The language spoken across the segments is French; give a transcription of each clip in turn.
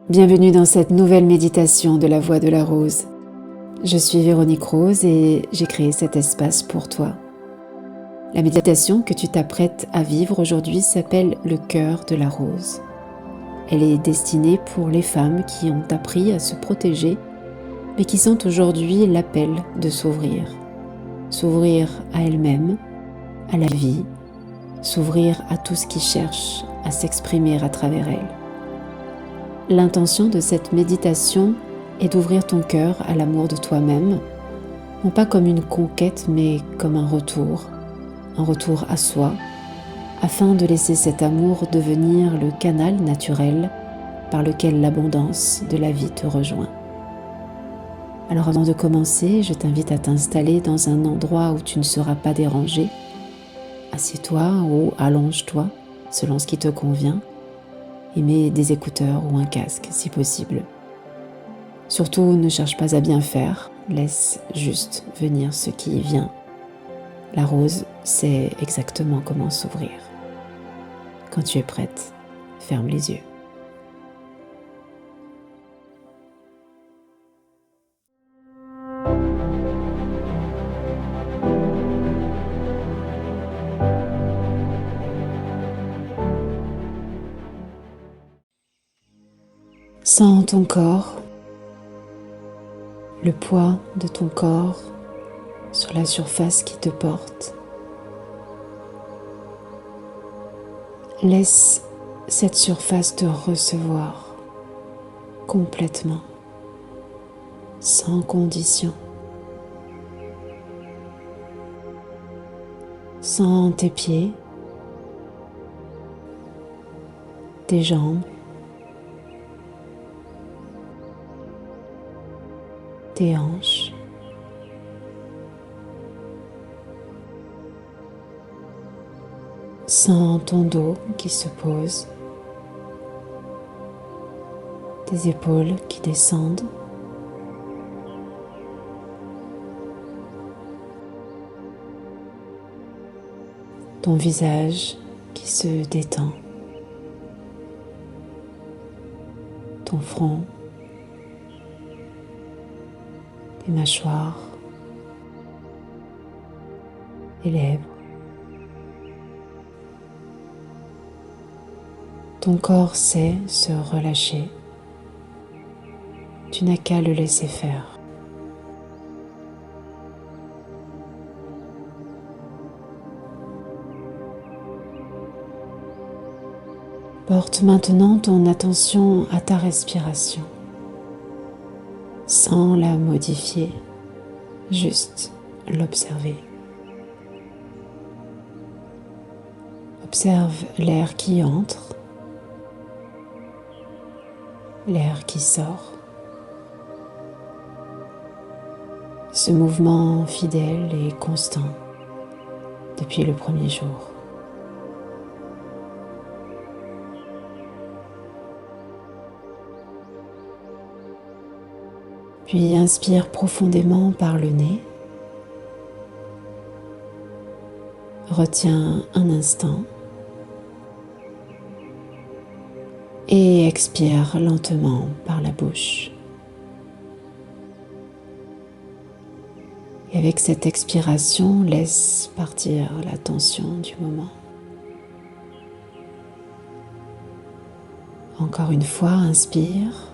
Bienvenue dans cette nouvelle méditation de la Voix de la Rose. Je suis Véronique Rose et j'ai créé cet espace pour toi. La méditation que tu t'apprêtes à vivre aujourd'hui s'appelle le cœur de la rose. Elle est destinée pour les femmes qui ont appris à se protéger, mais qui sentent aujourd'hui l'appel de s'ouvrir. S'ouvrir à elles-mêmes, à la vie, s'ouvrir à tout ce qui cherche à s'exprimer à travers elles. L'intention de cette méditation est d'ouvrir ton cœur à l'amour de toi-même, non pas comme une conquête, mais comme un retour à soi, afin de laisser cet amour devenir le canal naturel par lequel l'abondance de la vie te rejoint. Alors avant de commencer, je t'invite à t'installer dans un endroit où tu ne seras pas dérangé. Assieds-toi ou allonge-toi, selon ce qui te convient, et mets des écouteurs ou un casque si possible. Surtout, ne cherche pas à bien faire, laisse juste venir ce qui vient. La rose sait exactement comment s'ouvrir. Quand tu es prête, ferme les yeux. Sens ton corps, le poids de ton corps sur la surface qui te porte. Laisse cette surface te recevoir complètement, sans condition. Sens tes pieds, tes jambes, tes hanches. Sens ton dos qui se pose, tes épaules qui descendent, ton visage qui se détend, ton front, tes mâchoires, les lèvres. Ton corps sait se relâcher. Tu n'as qu'à le laisser faire. Porte maintenant ton attention à ta respiration, sans la modifier, juste l'observer. Observe l'air qui entre, l'air qui sort. Ce mouvement fidèle et constant depuis le premier jour. Puis inspire profondément par le nez. Retiens un instant. Et expire lentement par la bouche. Et avec cette expiration, laisse partir la tension du moment. Encore une fois, inspire.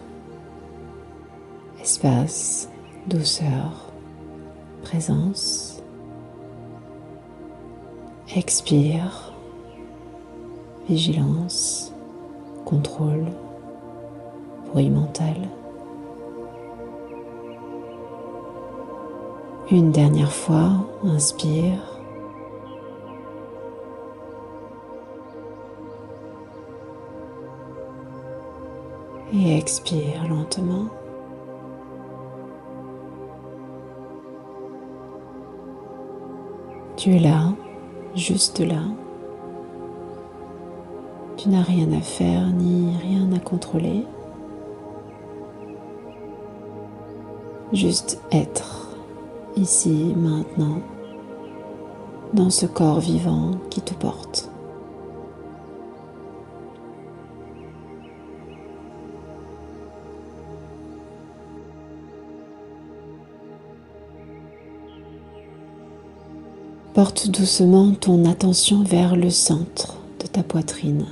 Espace, douceur, présence. Expire. Vigilance, contrôle, bruit mental. Une dernière fois, inspire. Et expire lentement. Tu es là, juste là. Tu n'as rien à faire ni rien à contrôler. Juste être, ici, maintenant, dans ce corps vivant qui te porte. Porte doucement ton attention vers le centre de ta poitrine,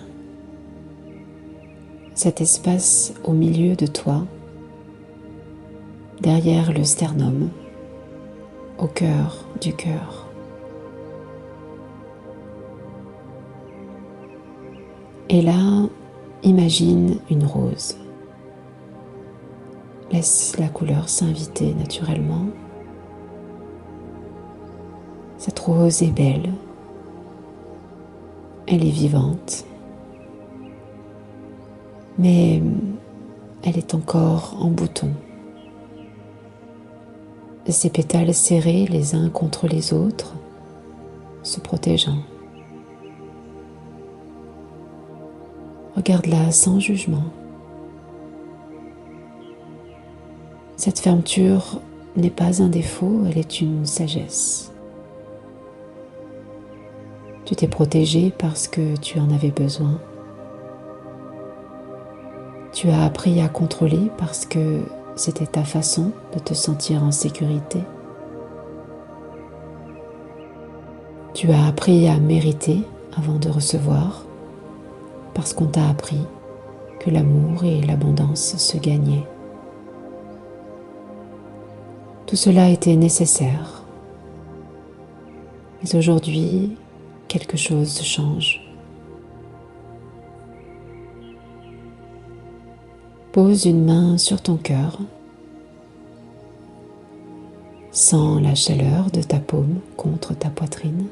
cet espace au milieu de toi, derrière le sternum, au cœur du cœur. Et là, imagine une rose. Laisse la couleur s'inviter naturellement. Cette rose est belle, elle est vivante, mais elle est encore en bouton. Ses pétales serrés les uns contre les autres, se protégeant. Regarde-la sans jugement. Cette fermeture n'est pas un défaut, elle est une sagesse. Tu t'es protégé parce que tu en avais besoin. Tu as appris à contrôler parce que c'était ta façon de te sentir en sécurité. Tu as appris à mériter avant de recevoir parce qu'on t'a appris que l'amour et l'abondance se gagnaient. Tout cela était nécessaire. Mais aujourd'hui, quelque chose change. Pose une main sur ton cœur. Sens la chaleur de ta paume contre ta poitrine.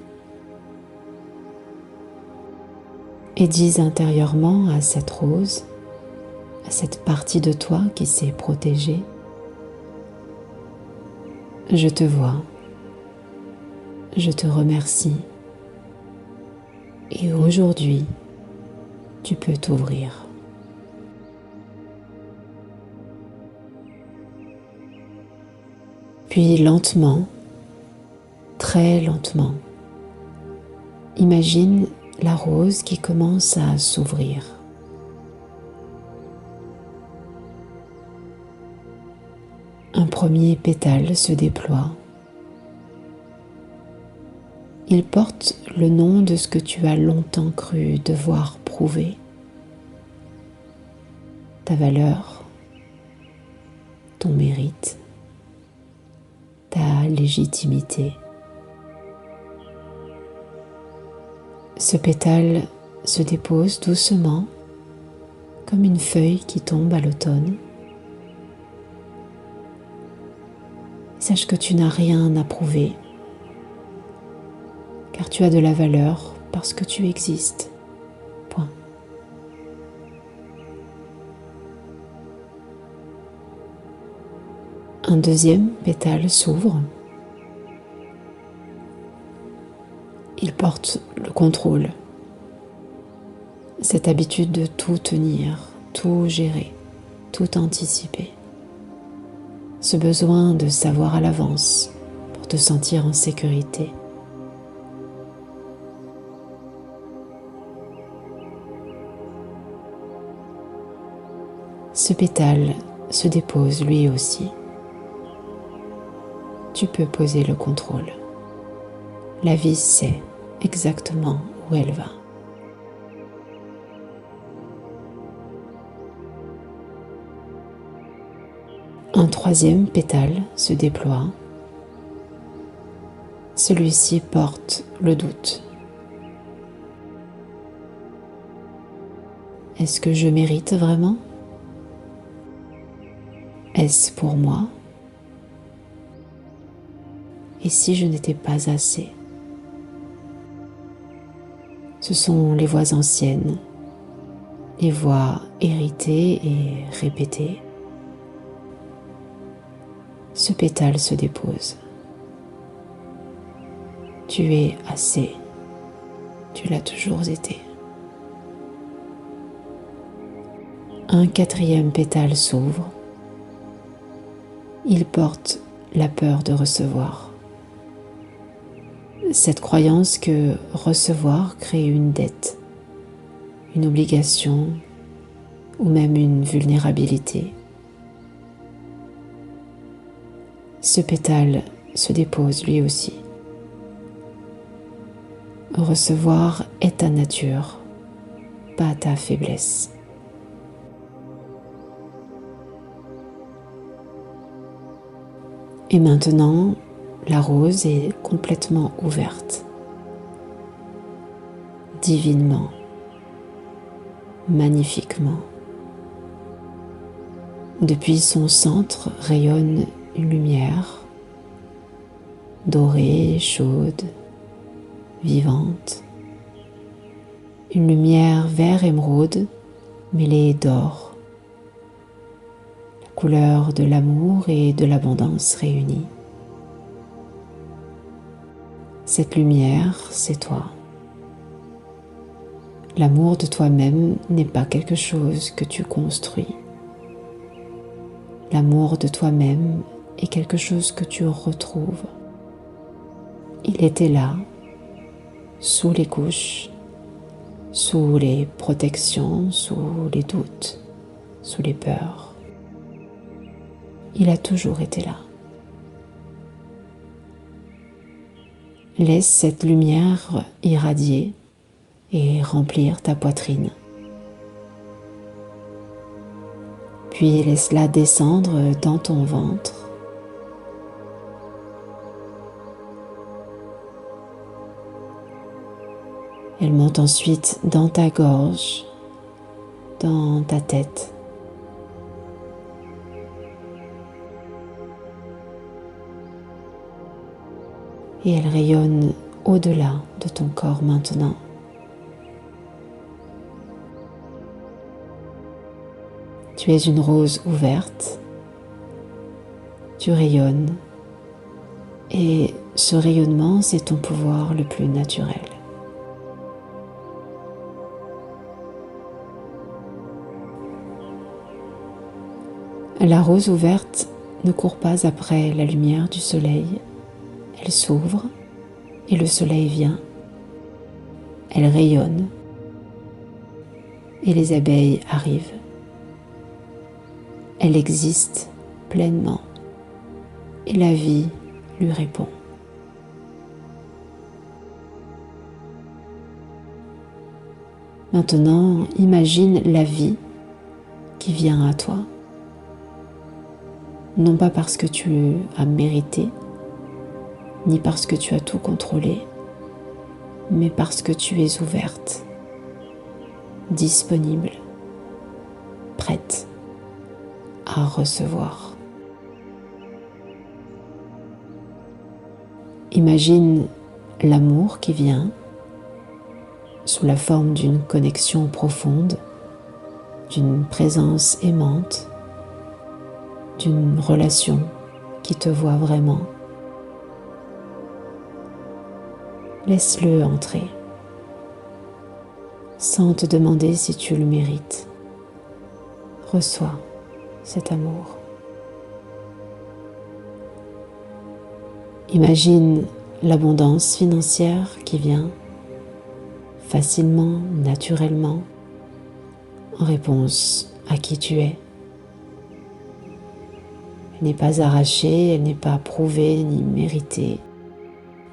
Et dis intérieurement à cette rose, à cette partie de toi qui s'est protégée: je te vois, je te remercie. Et aujourd'hui, tu peux t'ouvrir. Puis lentement, très lentement, imagine la rose qui commence à s'ouvrir. Un premier pétale se déploie. Il porte le nom de ce que tu as longtemps cru devoir prouver. Ta valeur, ton mérite, ta légitimité. Ce pétale se dépose doucement, comme une feuille qui tombe à l'automne. Sache que tu n'as rien à prouver, car tu as de la valeur parce que tu existes. Point. Un deuxième pétale s'ouvre. Il porte le contrôle, cette habitude de tout tenir, tout gérer, tout anticiper. Ce besoin de savoir à l'avance pour te sentir en sécurité. Ce pétale se dépose lui aussi. Tu peux poser le contrôle. La vie sait exactement où elle va. Un troisième pétale se déploie. Celui-ci porte le doute. Est-ce que je mérite vraiment? Est-ce pour moi? Et si je n'étais pas assez? Ce sont les voix anciennes, les voix héritées et répétées. Ce pétale se dépose. Tu es assez. Tu l'as toujours été. Un quatrième pétale s'ouvre. Il porte la peur de recevoir. Cette croyance que recevoir crée une dette, une obligation ou même une vulnérabilité. Ce pétale se dépose lui aussi. Recevoir est ta nature, pas ta faiblesse. Et maintenant, la rose est complètement ouverte, divinement, magnifiquement. Depuis son centre rayonne une lumière dorée, chaude, vivante. Une lumière vert émeraude mêlée d'or. La couleur de l'amour et de l'abondance réunies. Cette lumière, c'est toi. L'amour de toi-même n'est pas quelque chose que tu construis. L'amour de toi-même est quelque chose que tu retrouves. Il était là, sous les couches, sous les protections, sous les doutes, sous les peurs. Il a toujours été là. Laisse cette lumière irradier et remplir ta poitrine. Puis laisse-la descendre dans ton ventre. Elle monte ensuite dans ta gorge, dans ta tête. Et elle rayonne au-delà de ton corps maintenant. Tu es une rose ouverte, tu rayonnes et ce rayonnement, c'est ton pouvoir le plus naturel. La rose ouverte ne court pas après la lumière du soleil. Elle s'ouvre et le soleil vient. Elle rayonne et les abeilles arrivent. Elle existe pleinement et la vie lui répond. Maintenant, imagine la vie qui vient à toi. Non pas parce que tu as mérité, ni parce que tu as tout contrôlé, mais parce que tu es ouverte, disponible, prête à recevoir. Imagine l'amour qui vient sous la forme d'une connexion profonde, d'une présence aimante, d'une relation qui te voit vraiment. Laisse-le entrer, sans te demander si tu le mérites. Reçois cet amour. Imagine l'abondance financière qui vient facilement, naturellement, en réponse à qui tu es. Elle n'est pas arrachée, elle n'est pas prouvée ni méritée,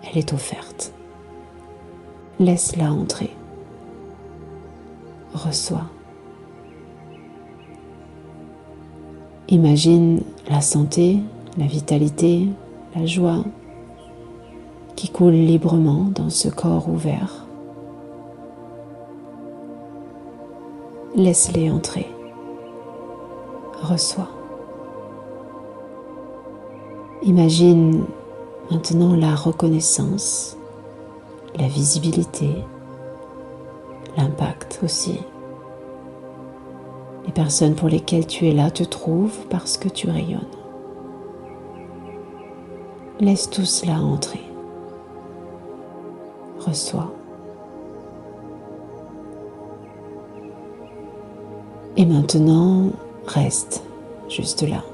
elle est offerte. Laisse-la entrer. Reçois. Imagine la santé, la vitalité, la joie qui coule librement dans ce corps ouvert. Laisse-les entrer. Reçois. Imagine maintenant la reconnaissance, la visibilité, l'impact aussi. Les personnes pour lesquelles tu es là te trouvent parce que tu rayonnes. Laisse tout cela entrer. Reçois. Et maintenant, reste juste là,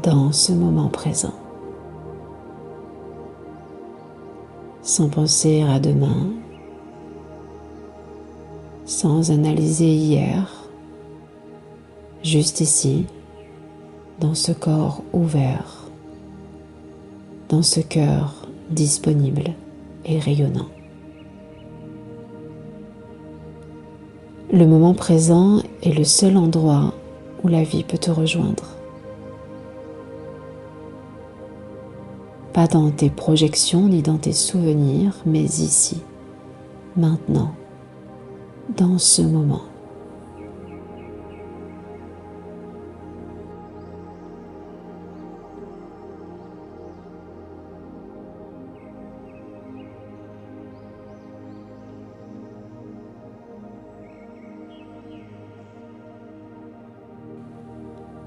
dans ce moment présent, sans penser à demain, sans analyser hier, juste ici, dans ce corps ouvert, dans ce cœur disponible et rayonnant. Le moment présent est le seul endroit où la vie peut te rejoindre. Pas dans tes projections ni dans tes souvenirs, mais ici, maintenant, dans ce moment.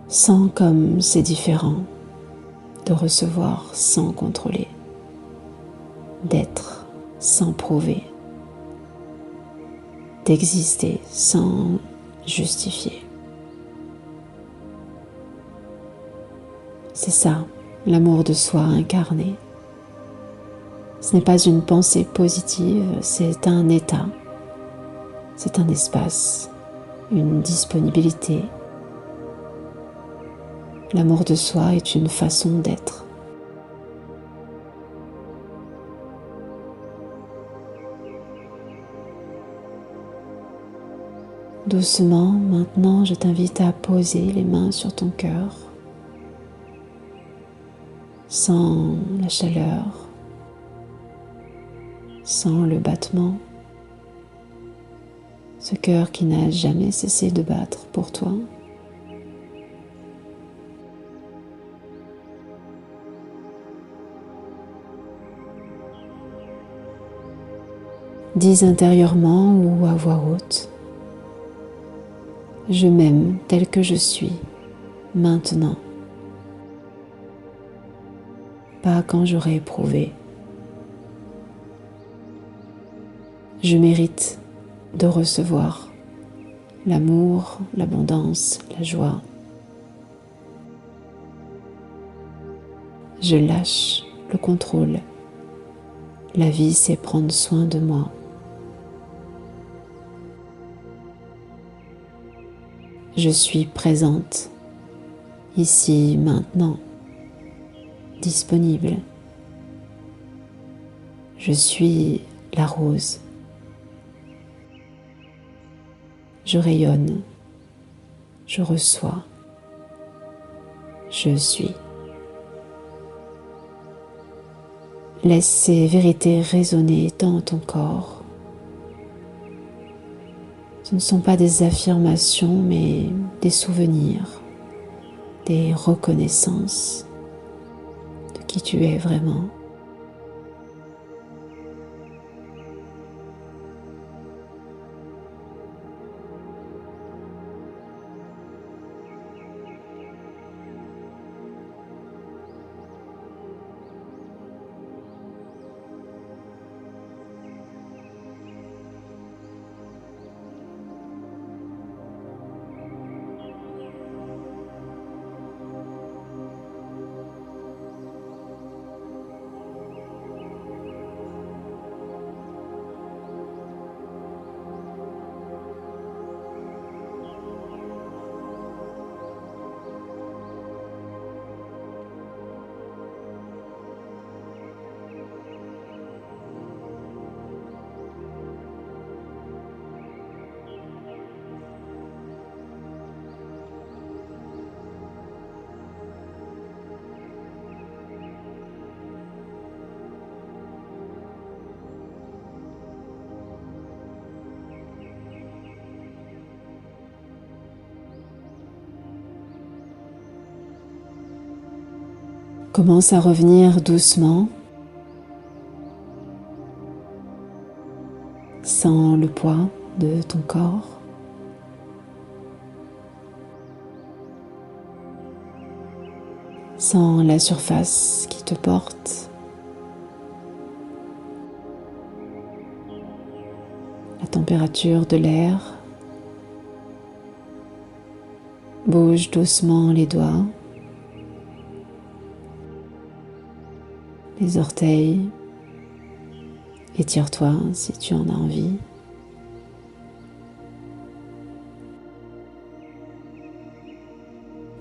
Sens comme c'est différent de recevoir sans contrôler, d'être sans prouver, d'exister sans justifier. C'est ça, l'amour de soi incarné. Ce n'est pas une pensée positive, c'est un état, c'est un espace, une disponibilité. L'amour de soi est une façon d'être. Doucement, maintenant, je t'invite à poser les mains sur ton cœur. Sans la chaleur, sans le battement. Ce cœur qui n'a jamais cessé de battre pour toi. Dis intérieurement ou à voix haute: je m'aime tel que je suis, maintenant. Pas quand j'aurai éprouvé. Je mérite de recevoir l'amour, l'abondance, la joie. Je lâche le contrôle. La vie, c'est prendre soin de moi. Je suis présente, ici, maintenant, disponible. Je suis la rose. Je rayonne, je reçois, je suis. Laisse ces vérités résonner dans ton corps. Ce ne sont pas des affirmations, mais des souvenirs, des reconnaissances de qui tu es vraiment. Commence à revenir doucement, sans le poids de ton corps. Sans la surface qui te porte. La température de l'air. Bouge doucement les doigts. Les orteils, étire-toi si tu en as envie.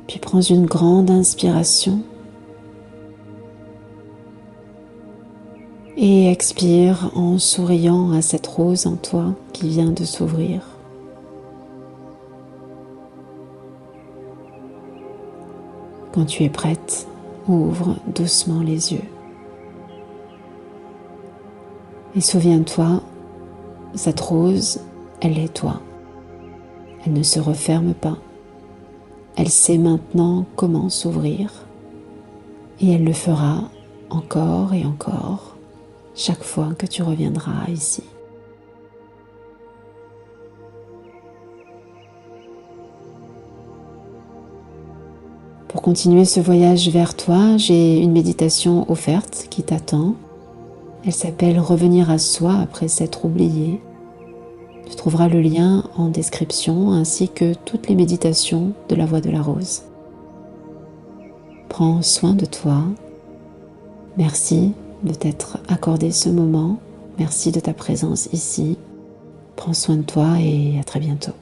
Puis prends une grande inspiration Et expire en souriant à cette rose en toi qui vient de s'ouvrir. Quand tu es prête, ouvre doucement les yeux. Et souviens-toi, cette rose, elle est toi. Elle ne se referme pas. Elle sait maintenant comment s'ouvrir. Et elle le fera encore et encore, chaque fois que tu reviendras ici. Pour continuer ce voyage vers toi, j'ai une méditation offerte qui t'attend. Elle s'appelle « Revenir à soi après s'être oublié ». Tu trouveras le lien en description ainsi que toutes les méditations de la Voix de la Rose. Prends soin de toi. Merci de t'être accordé ce moment. Merci de ta présence ici. Prends soin de toi et à très bientôt.